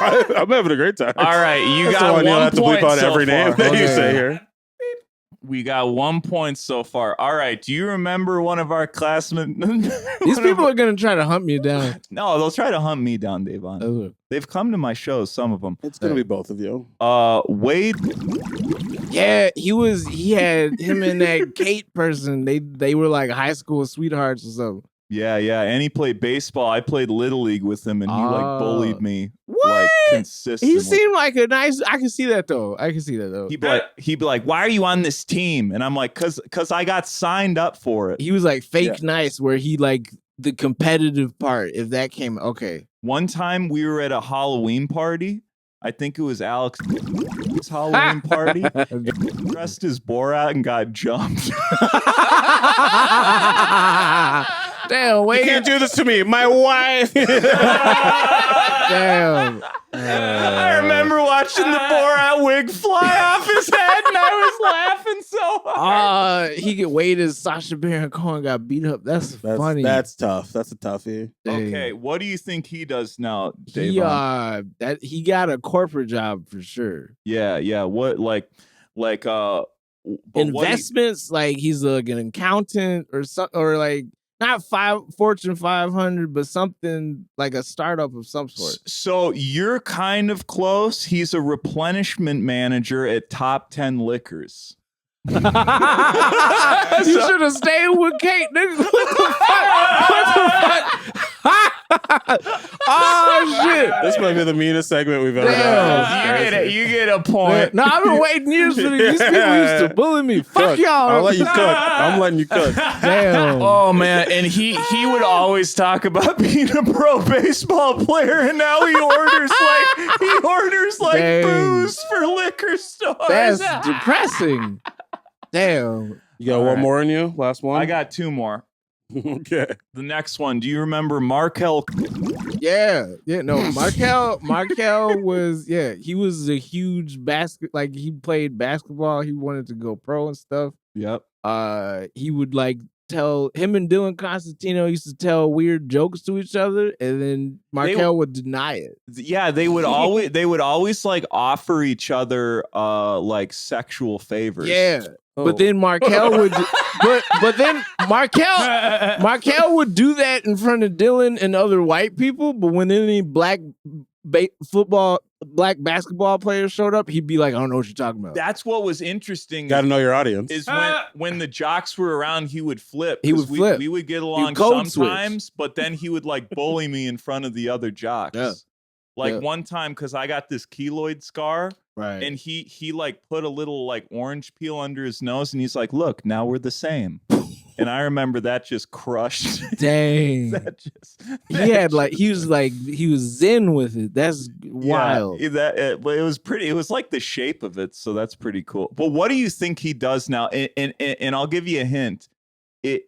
I'm having a great time. All right, you That's the got one you'll 1 have to point bleep out so every name far. that you Okay. say here. We got 1 point so far. All right, do you remember one of our classmates? These people are gonna try to hunt me down. No, they'll try to hunt me down, Devohn. Oh. They've come to my shows, some of them. It's gonna be both of you. Wade. Yeah, he had him and that Kate person. They were like high school sweethearts or something. Yeah, and he played baseball. I played Little League with him, and he like bullied me like consistently. He seemed like a nice. I can see that though. He'd be like, "Why are you on this team?" And I'm like, "Cause I got signed up for it." He was like fake nice, where he like the competitive part. If that came okay. One time we were at a Halloween party. I think it was Alex's Halloween party. Dressed as Borat and got jumped. Damn, wait. You can't do this to me, my wife. Damn. I remember watching the Borat wig fly off his head, and I was laughing so hard. He get Wade as Sacha Baron Cohen got beat up. That's funny. That's tough. That's a toughie. Dang. Okay, what do you think he does now, Devohn? He got a corporate job for sure. Yeah. What Investments, like he's like an accountant or something, or like not Fortune 500, but something like a startup of some sort. So you're kind of close. He's a replenishment manager at Top 10 Liquors. You should have stayed with Kate, nigga. What the fuck? Oh shit! This might be the meanest segment we've ever Damn. done. You get a point. No, I've been waiting years for these. These people used to bully me. Fuck Cook. y'all. I'll let you cook. I'm letting you cook. Damn. Oh man, and he would always talk about being a pro baseball player, and now he orders Dang. booze for liquor stores. That's depressing. Damn. You got All one right. more in you? Last one? I got 2 more. Okay. The next one. Do you remember Markel? Yeah. No, Markel was, he was a huge like he played basketball. He wanted to go pro and stuff. Yep. He would like tell him and Dylan Constantino used to tell weird jokes to each other, and then Markel would deny it. Yeah, they would always like offer each other like sexual favors. Yeah. Oh. But then Markel would, but then Markel would do that in front of Dylan and other white people. But when any black basketball players showed up, he'd be like, "I don't know what you're talking about." That's what was interesting. Got to know your audience. Is when the jocks were around, he would flip. He would flip. We would get along code sometimes, but then he would like bully me in front of the other jocks. Yeah. Like one time, because I got this keloid scar, Right. and he like put a little like orange peel under his nose, and he's like, "Look, now we're the same." And I remember that just crushed. Dang. He was zen with it. That's wild. Yeah, it was pretty. It was like the shape of it, so that's pretty cool. But what do you think he does now? And I'll give you a hint. Is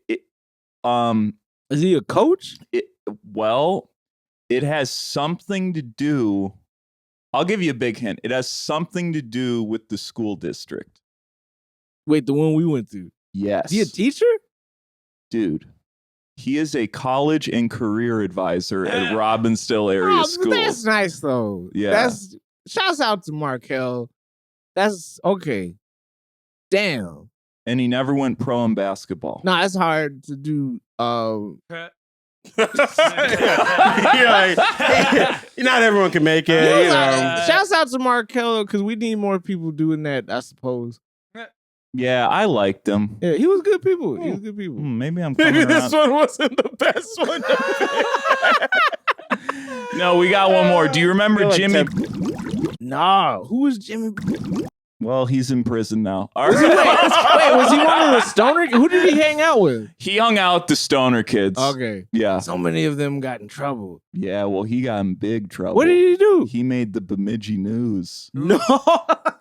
he a coach? It has something to do. I'll give you a big hint. It has something to do with the school district. Wait, the one we went through. Yes. Is he a teacher? Dude, he is a college and career advisor at Robbinsdale area school. That's nice though. Yeah. Shouts out to Markel. That's okay. Damn. And he never went pro in basketball. No, it's hard to do. Not everyone can make it. Shouts out to Markel because we need more people doing that, I suppose. Yeah, I liked him. Yeah, he was good people. Maybe I'm coming Maybe this around. one wasn't the best one. No, we got one more. Do you remember like Jimmy? Nah, who was Jimmy? Well, he's in prison now. All Wait, right. was he one of the stoner? Who did he hang out with? He hung out with the stoner kids. Okay. Yeah. So many of them got in trouble. Yeah, well, he got in big trouble. What did he do? He made the Bemidji News. No.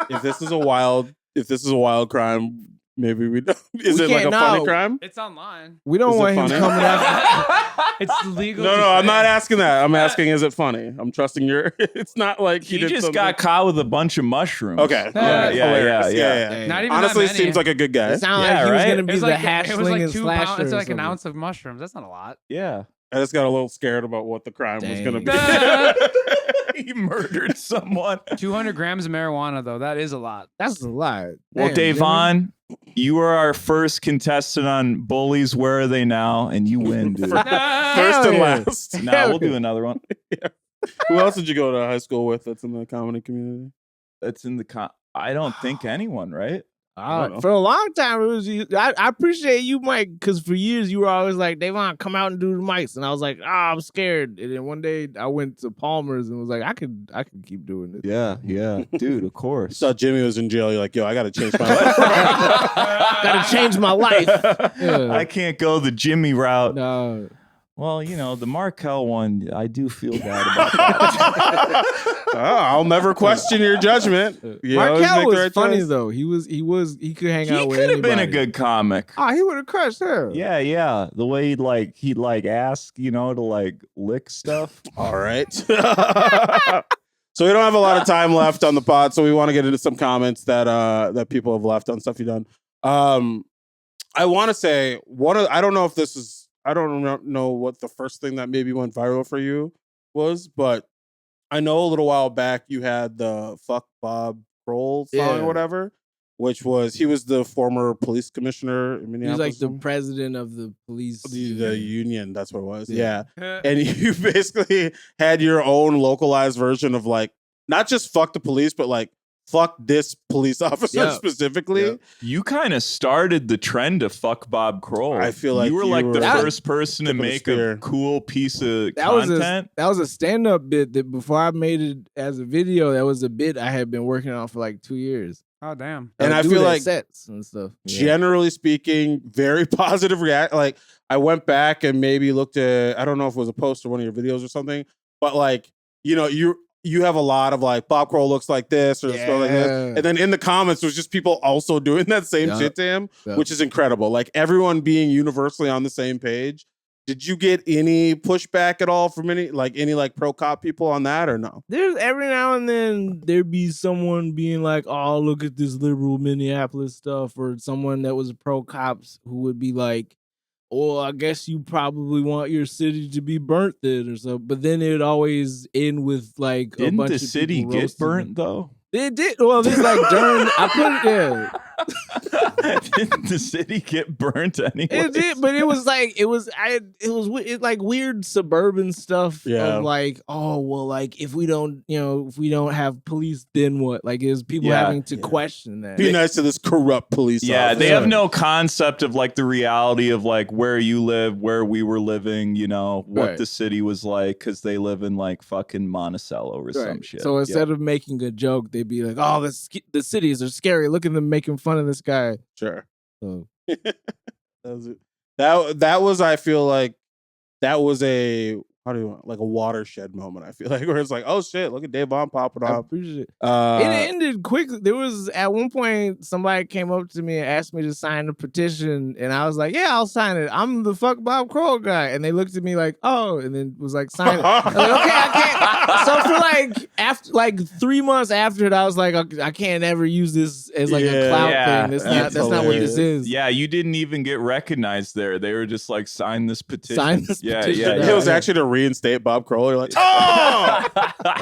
If this is a wild crime, maybe we don't. Is it like a funny crime? It's online. We don't Is it want him funny? coming after. It's legal. No, to I'm say. not asking that. I'm asking, is it funny? I'm trusting your. It's not like He did just something. got caught with a bunch of mushrooms. Okay. Yeah. Hilarious. Not even Honestly, that many. seems like a good guy. It sounded Yeah, like he was right? going to be It was the like, hash it was like slinging 2 slasher. pounds. It's or like an something. ounce of mushrooms. That's not a lot. Yeah. I just got a little scared about what the crime was going to be. He murdered someone. 200 grams of marijuana, though. That is a lot. That's a lot. Well, Damn, Devohn, you were our first contestant on Bullies. Where are they now? And you win, dude. First and Hell yeah. last. Now we'll do another one. Who else did you go to high school with that's in the comedy community? That's in the I don't think anyone, right? don't know. For a long time, it was you. I appreciate you, Mike, because for years you were always like, Devohn, come out and do the mics. And I was like, I'm scared. And then one day I went to Palmer's and was like, I could keep doing this. Yeah, dude, of You course. saw Jimmy was in jail. You're like, yo, I got to change my life. Gotta change my life. Yeah. I can't go the Jimmy route. No. Well, the Markel one, I do feel bad about that. I'll never question your judgment. You always Markel make the was right funny choice. though. He could hang He out with could have been a anybody. good comic. Oh, he would have crushed her. Yeah. The way he'd ask, to lick stuff. All right. So we don't have a lot of time left on the pod, so we want to get into some comments that people have left on stuff you've done. I want to say I don't know if this is. I don't know what the first thing that maybe went viral for you was, but I know a little while back you had the "Fuck Bob Kroll" song or whatever, which was he was the former police commissioner in He was Minneapolis. like the president of the police. the union. That's what it was. Yeah. Yeah. And you basically had your own localized version of not just fuck the police, but fuck this police officer specifically. Yeah. You kind of started the trend of fuck Bob Kroll. I feel like you were you the were first person to tip of the make spear. a cool piece of That content. was a stand-up bit that before I made it as a video, that was a bit I had been working on for 2 years. Oh, damn. And I would do feel it at like sets and stuff. generally speaking, very positive react. I went back and maybe looked at, I don't know if it was a post or one of your videos or something, but you have a lot of Bob Kroll looks like this or stuff like this. And then in the comments, there's just people also doing that same shit to him, which is incredible. Everyone being universally on the same page. Did you get any pushback at all from any pro cop people on that or no? There's every now and then there'd be someone being like, "Oh, look at this liberal Minneapolis stuff," or someone that was pro cops who would be like, well, I guess you probably want your city to be burnt then or something. But then it would always end with like a Didn't bunch the of city people get roasting burnt though? It did. Well, this like during I put it yeah. Didn't the city get burnt anyway? It did, but it was like like weird suburban stuff Yeah. of like, oh well, like if we don't have police, then what? Like is people Yeah. having to question that. Be nice to this corrupt police Yeah, officer. they have no concept of like the reality of like where you live, where we were living, what Right. the city was like, because they live in like fucking Monticello or some Right. shit. So instead of making a joke, they'd be like, "Oh, the cities are scary. Look at them making fun of this guy." Sure. So That was I feel like that was a like a watershed moment. I feel like where it's like, oh shit, look at Devohn popping I off. appreciate it. It ended quickly. There was at one point somebody came up to me and asked me to sign a petition, and I was like, "Yeah, I'll sign it. I'm the fuck Bob Kroll guy." And they looked at me like, "Oh," and then was like, "Sign it." I was like, "Okay, I can't." So for after 3 months after it, I was like, I can't ever use this as like a clout thing. That's not what this is. Yeah, you didn't even get recognized there. They were just like, sign this petition. Sign this petition. It was actually to reinstate Bob Kroll. You're like, oh,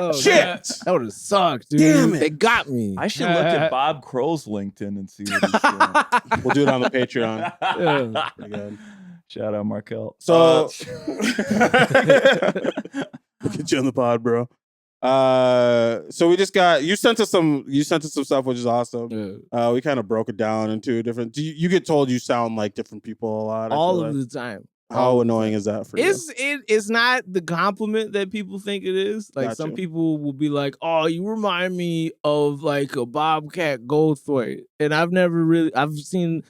Oh, shit. That would have sucked, dude. Damn it. They got me. I should look at Bob Kroll's LinkedIn and see what he's doing. We'll do it on the Patreon. Yeah. Again. Shout out Markel. So we'll get you on the pod, bro. So we just got you sent us some stuff, which is awesome. Yeah. We kind of broke it down into different. You get told you sound like different people a lot. I All feel of like. the time. How annoying is that for you? It's not the compliment that people think it is. Like some Gotcha. people will be like, "Oh, you remind me of like a Bobcat Goldthwait," and I've seen.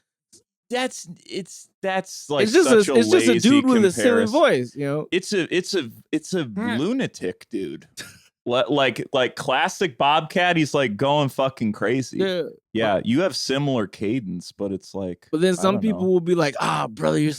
That's like It's just such it's just a lazy dude with a silly comparison. voice, It's a lunatic dude. Like classic Bobcat, he's like going fucking crazy. Yeah, you have similar cadence, but it's like. But then I some don't people know. will be like, brother, you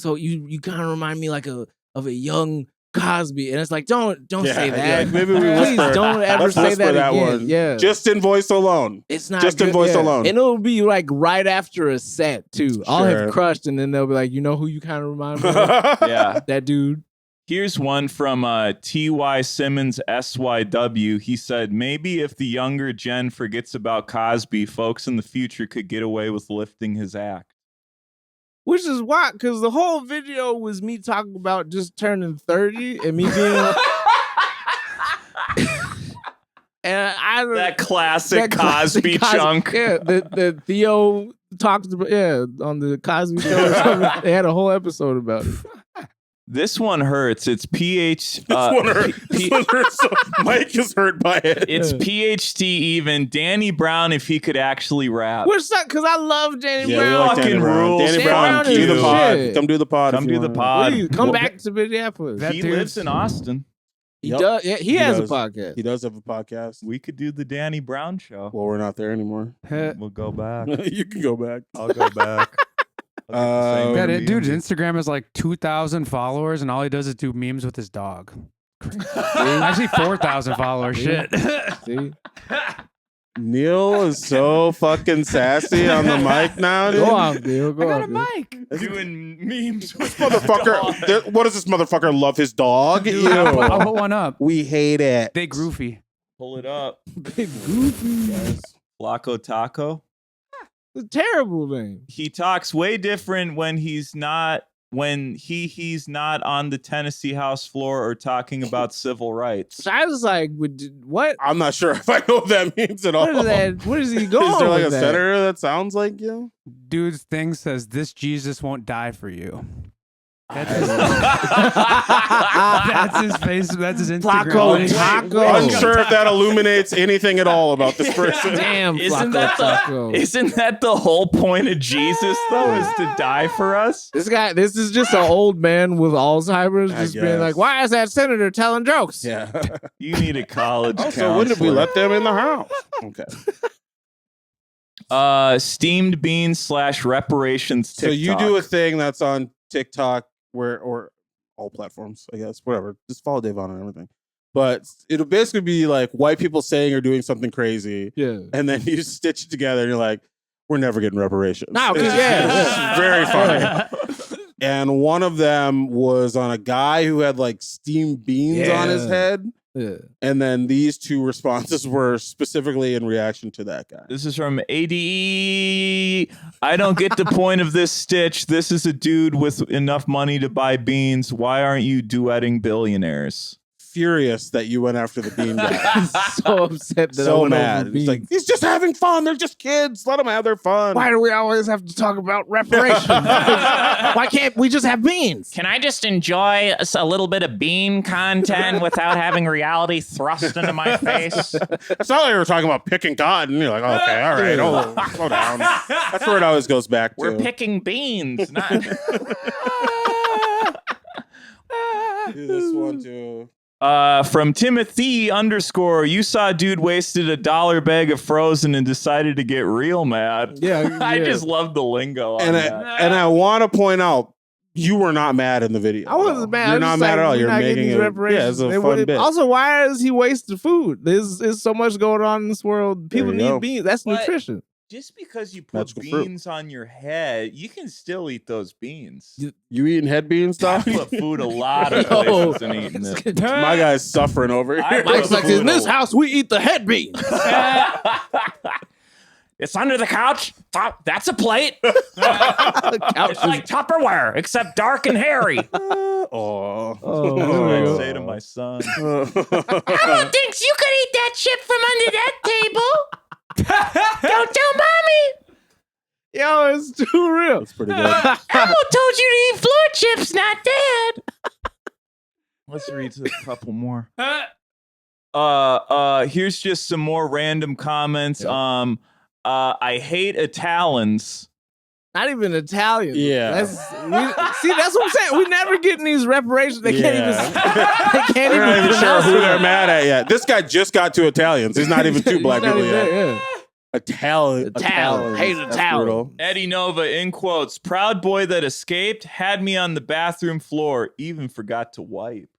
kind of remind me like of a young Cosby," and it's like, don't say that. Yeah, maybe we Please whisper. don't ever Let's say whisper that again. one. Yeah, Just in voice alone. it's not just in good, voice yeah. alone. and it'll be like right after a set too. I'll Sure. have crushed, and then they'll be like, "You know who you kind of remind me of? Yeah. That dude." Here's one from T.Y. Simmons SYW. He said, maybe if the younger gen forgets about Cosby, folks in the future could get away with lifting his act. Which is why, because the whole video was me talking about just turning 30 and me being. And That classic Cosby chunk. Yeah, the Theo talked about, on the Cosby show or something. They had a whole episode about it. This one hurts. It's PH. This one hurts. So Mike is hurt by it. It's PhD even. Danny Brown, if he could actually rap. Which sucks, because I love Danny Yeah, we Brown. like Danny Fucking Brown. rules. Danny Danny Brown, Brown do is the the pod. shit. Come do the pod. Come if you do the want. pod. Please, come Well, back to Minneapolis. That He dude's- lives in Austin. He Yep. does. Yeah, he has does. a podcast. He does have a podcast. We could do the Danny Brown show. Well, we're not there anymore. We'll go back. You can go back. I'll go back. That dude's Instagram is like 2,000 followers, and all he does is do memes with his dog. Crazy. Actually, 4,000 followers. Shit. See? Neil is so fucking sassy on the mic now, dude. Go on, Bill. Go on, Bill. Doing memes with Motherfucker, what does this motherfucker love his dog? Dude, Ew. I'll put one up. We hate it. Big Roofy. Pull it up. Big goofy. Flaco Taco. It's a terrible name. He talks way different when he's not he's not on the Tennessee House floor or talking about civil rights. So I was like, what? I'm not sure if I know what that means at all. What is that? What is he going Is there like a with that? senator that sounds like you? Dude's thing says, "This Jesus won't die for you." That's his face. That's his Instagram. Flaco link. Taco. Unsure if that illuminates anything at all about this person. Damn, Isn't Flaco that Taco. isn't that the whole point of Jesus though, is to die for us? This is just an old man with Alzheimer's, I just being guess. like, "Why is that senator telling jokes?" Yeah. You need a college So when did we counselor. let them in the house? Okay. Steamed beans / reparations TikTok. So you do a thing that's on TikTok or all platforms, I guess, whatever. Just follow Devohn and everything. But it'll basically be like white people saying or doing something crazy, Yeah. and then you stitch it together and you're like, we're never getting reparations. No, 'cause It's yeah. very funny. and one of them was on a guy who had like steamed beans on his head. Yeah. And then these 2 responses were specifically in reaction to that guy. This is from ADE. I don't get the point of this stitch. This is a dude with enough money to buy beans. Why aren't you duetting billionaires? Furious that you went after the bean guy. So upset that I So went mad. over He's like, he's just having fun. They're just kids. Let them have their fun. why do we always have to talk about reparations? Why can't we just have beans? Can I just enjoy a little bit of bean content without having reality thrust into my face? It's not like we were talking about picking cotton. You're like, okay, all right, slow down. That's where it always goes back to. We're picking beans, not. Do this one too. From Timothy _ you saw a dude wasted $1 bag of frozen and decided to get real mad. Yeah, I yeah. just love the lingo on And that. I want to point out, you were not mad in the video. I wasn't mad. You're I'm not just mad like, at all. we're You're not getting making these it. reparations. Yeah, it's a They fun would- bit. Also, why is he wasting food? There's so much going on in this world. People There you go. need beans. That's But- nutrition. Just because you put Magical fruit. beans on your head, you can still eat those beans. You eating head beans, I dog? put food a lot of Yo. places and eating it. My guy's suffering over I here. put Mike's like, food in this a- house, we eat the head beans. It's under the couch. That's a plate. Couch It's like Tupperware, except dark and hairy. Oh. That's what I say to my son. I don't think you could eat that shit from under that table. Don't tell mommy. Yo, it's too real. That's pretty good. Elmo told you to eat floor chips, not dad. Let's read a couple more. Here's just some more random comments. I hate Italians. Not even Italian. Yeah. That's what I'm saying. We never getting these reparations. They can't even. They can't We're not even sure pronounce who it. they're mad at yet. This guy just got to Italians. He's not even two black Not people even yet. there, yeah. Italian. Hate That's Italian. brutal. Eddie Nova, in quotes, proud boy that escaped, had me on the bathroom floor, even forgot to wipe.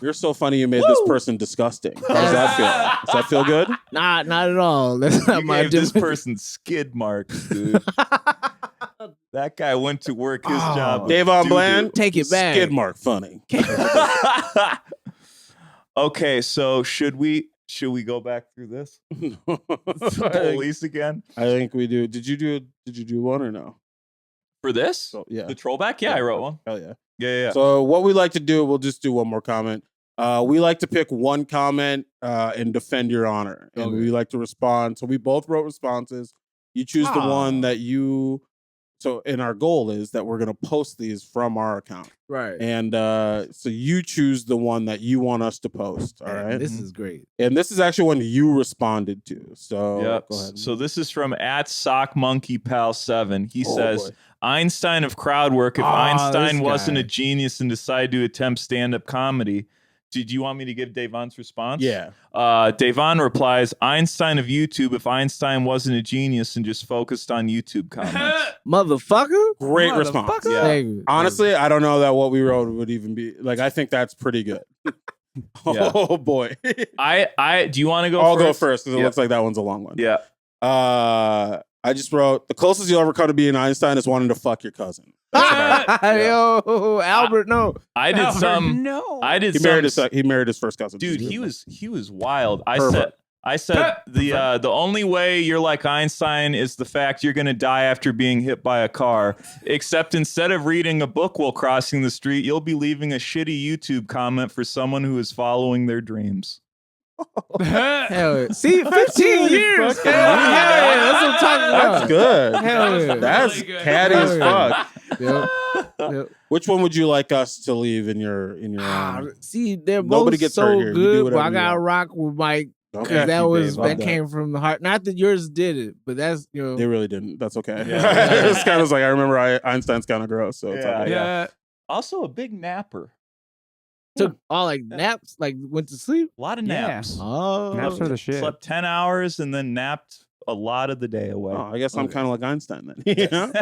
You're so funny you made this person disgusting. How does that feel? Does that feel good? Not at all. That's not You my gave this difference. person skid marks, dude. That guy went to work his job. was Devohn doo-doo. Bland? Take it back. Skid mark funny. Okay, so should we go back through this? The police again? I think we do. Did you do one or no? For this? So, yeah. The trollback? Yeah, I wrote one. Hell yeah. Yeah. So what we like to do, we'll just do one more comment. We like to pick one comment and defend your honor. And we like to respond. So we both wrote responses. You choose the one that you... So, and our goal is that we're going to post these from our account. Right. And so you choose the one that you want us to post. All right. This is great. And this is actually one you responded to. So Yep. go ahead. So this is from @SockMonkeyPal7. He says, boy. Einstein of crowd work. If this Einstein wasn't guy. a genius and decided to attempt stand-up comedy, did you want me to give Devohn's response? Yeah. Devohn replies, Einstein of YouTube. If Einstein wasn't a genius and just focused on YouTube comments. Motherfucker. Great response. Yeah. Thank you. Honestly, I don't know that what we wrote would even be like. I think that's pretty good. Yeah. Oh boy. I do you want to go I'll first? go first because it Yeah. looks like that one's a long one. Yeah. I just wrote the closest you'll ever come to being Einstein is wanting to fuck your cousin. Yo, Albert, no. I did some. No. I did He married his first cousin. Dude, he was wild. Pervert. I said the only way you're like Einstein is the fact you're gonna die after being hit by a car. Except instead of reading a book while crossing the street, you'll be leaving a shitty YouTube comment for someone who is following their dreams. Hell yeah. See, 15 years. Hell yeah, that's what I'm talking about. That's good. Hell yeah. That's catty as fuck. Yep. Yep. Which one would you like us to leave in your See, they're Nobody both gets so hurt here. You do good, but whatever I you gotta want. rock with Mike. Okay. Because that was Love that came from the heart. Not that yours did it, but that's They really didn't. That's okay. Yeah. It's kind of like I remember Einstein's kind of gross. So it's Yeah, okay. Yeah. Also a big napper. took all like naps, like went to sleep. A lot of Yeah. naps. Oh, Naps are the shit. Slept 10 hours and then napped a lot of the day away. Oh, I guess I'm kind of like Einstein then. You know?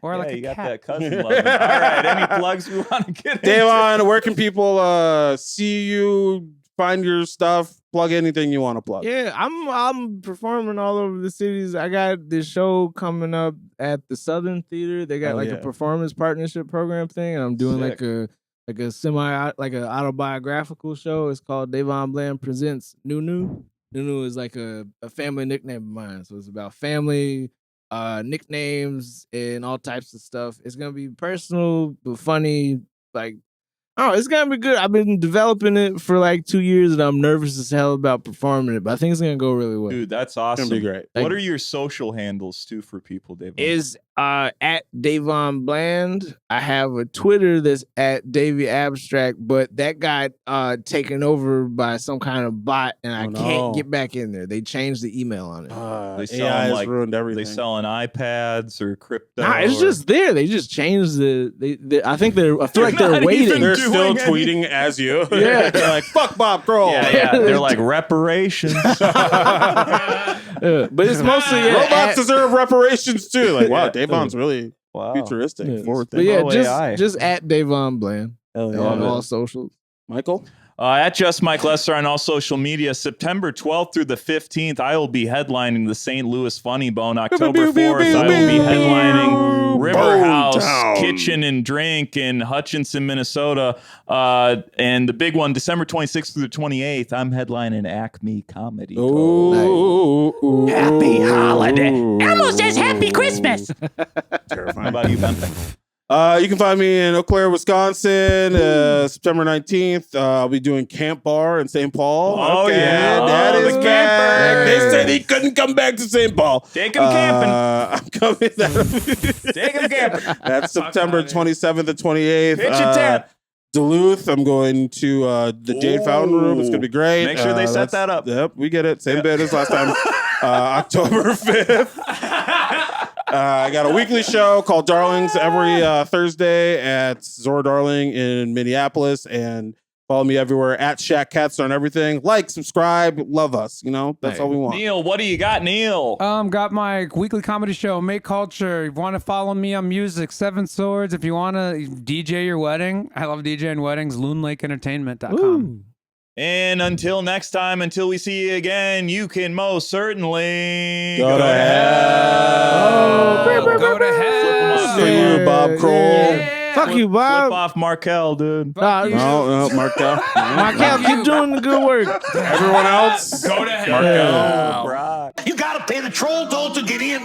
Or like yeah, a you got cat. that cousin loving. All right, any plugs we want to get into? Devohn, where can people see you, find your stuff. Plug anything you want to plug. Yeah, I'm performing all over the cities. I got this show coming up at the Southern Theater. They got a performance partnership program thing, and I'm doing like a an autobiographical show. It's called Devohn Bland Presents Nunu. Nunu is like a family nickname of mine, so it's about family nicknames and all types of stuff. It's gonna be personal but funny, like. Oh, it's gonna be good. I've been developing it for like 2 years, and I'm nervous as hell about performing it. But I think it's gonna go really well. Dude, that's awesome. It's gonna be great. What are your social handles too for people, Devohn? Is at Devohn Bland. I have a Twitter that's at Davey Abstract, but that got taken over by some kind of bot, and I can't get back in there. They changed the email on it. AI has ruined everything. They selling iPads or crypto. Nah, it's just there. They just changed the I think I feel like they're waiting. They're still tweeting as you. Yeah. They're like, fuck Bob Kroll. Yeah. They're like reparations. But it's mostly robots deserve reparations too. Like, wow, Devohn's really futuristic. Forward thinking. But just at Devohn Bland on all socials. Michael? At Just Mike Lesser on all social media. September 12th through the 15th, I will be headlining the St. Louis Funny Bone. October 4th, I will be headlining River House Kitchen and Drink in Hutchinson, Minnesota. And the big one, December 26th through the 28th, I'm headlining Acme Comedy Club. Happy holiday. Almost as happy Christmas. Terrifying. How about you, Ben? You can find me in Eau Claire, Wisconsin, September 19th. I'll be doing Camp Bar in St. Paul. Oh, yeah. That is the back. They said he couldn't come back to St. Paul. Take him camping. I'm coming. Take him camping. That's September 27th and 28th. Pitch a tent. Duluth, I'm going to the Jade Fountain Room. It's going to be great. Make sure they set that up. Yep, we get it. Same bit as last time. October 5th. I got a weekly show called Darlings every Thursday at Zora Darling in Minneapolis, and follow me everywhere at Shaq Cats on everything. Like, subscribe, love us. You know, that's all we want. Neil, what do you got, Neil? Got my weekly comedy show, Make Culture. If you want to follow me on music, Seven Swords. If you want to DJ your wedding, I love DJing weddings, loonlakeentertainment.com. And until next time, until we see you again, you can most certainly go to hell. Go to hell. See you, Bob Kroll. Yeah. Fuck you, Bob. Flip off Markel, dude. No, Markel. Markel, keep doing the good work. Everyone else, go to hell. Markel. You gotta pay the troll toll to get in.